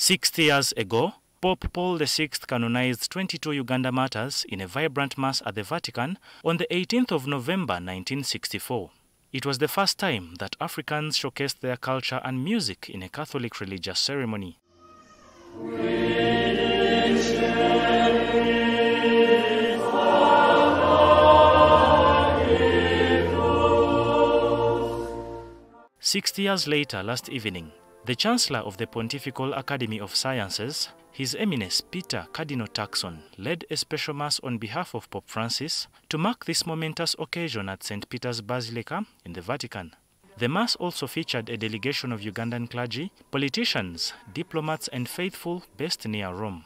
60 years ago, Pope Paul VI canonized 22 Uganda Martyrs in a vibrant mass at the Vatican on the 18th of November 1964. It was the first time that Africans showcased their culture and music in a Catholic religious ceremony. 60 years later, last evening, the Chancellor of the Pontifical Academy of Sciences, His Eminence Peter Cardinal Turkson, led a special Mass on behalf of Pope Francis to mark this momentous occasion at St. Peter's Basilica in the Vatican. The Mass also featured a delegation of Ugandan clergy, politicians, diplomats and faithful based near Rome.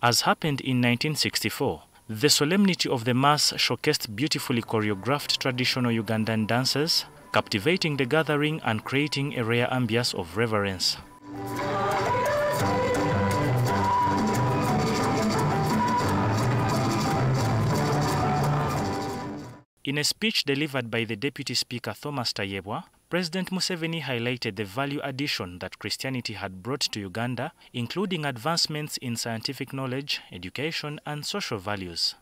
As happened in 1964, the solemnity of the Mass showcased beautifully choreographed traditional Ugandan dances, captivating the gathering and creating a rare ambience of reverence. In a speech delivered by the Deputy Speaker Thomas Tayebwa, President Museveni highlighted the value addition that Christianity had brought to Uganda, including advancements in scientific knowledge, education, and social values.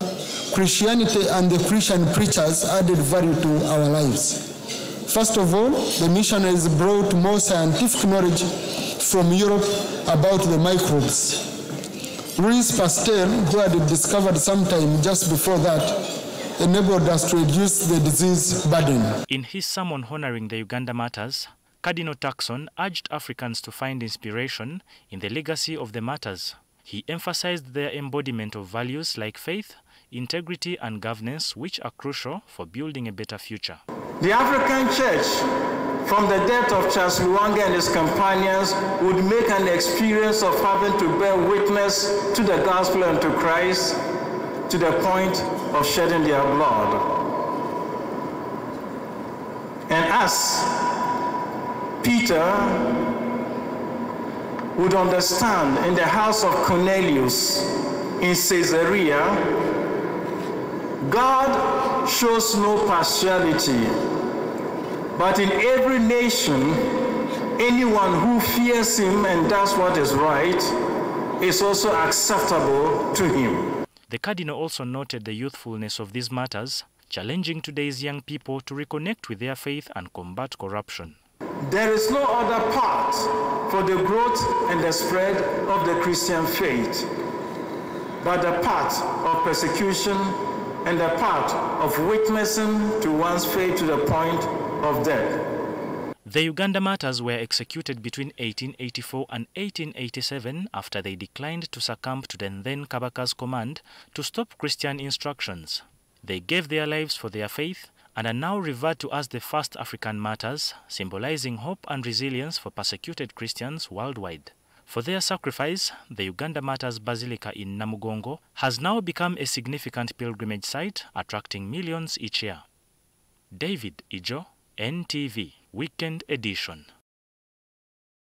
Christianity and the Christian preachers added value to our lives. First of all, the missionaries brought more scientific knowledge from Europe about the microbes. Louis Pasteur, who had discovered sometime just before that, enabled us to reduce the disease burden. In his sermon honoring the Uganda Martyrs, Cardinal Turkson urged Africans to find inspiration in the legacy of the martyrs. He emphasized their embodiment of values like faith, integrity and governance, which are crucial for building a better future. The African Church, from the death of Charles Lwanga and his companions, would make an experience of having to bear witness to the gospel and to Christ, to the point of shedding their blood. And as Peter would understand in the house of Cornelius in Caesarea, God shows no partiality, but in every nation, anyone who fears him and does what is right is also acceptable to him. The Cardinal also noted the youthfulness of these martyrs, challenging today's young people to reconnect with their faith and combat corruption. There is no other path for the growth and the spread of the Christian faith, but the path of persecution and the path of witnessing to one's faith to the point of death. The Uganda Martyrs were executed between 1884 and 1887 after they declined to succumb to the then Kabaka's command to stop Christian instructions. They gave their lives for their faith and are now revered to as the first African martyrs, symbolizing hope and resilience for persecuted Christians worldwide. For their sacrifice, the Uganda Martyrs Basilica in Namugongo has now become a significant pilgrimage site, attracting millions each year. David Ijo, NTV, Weekend Edition.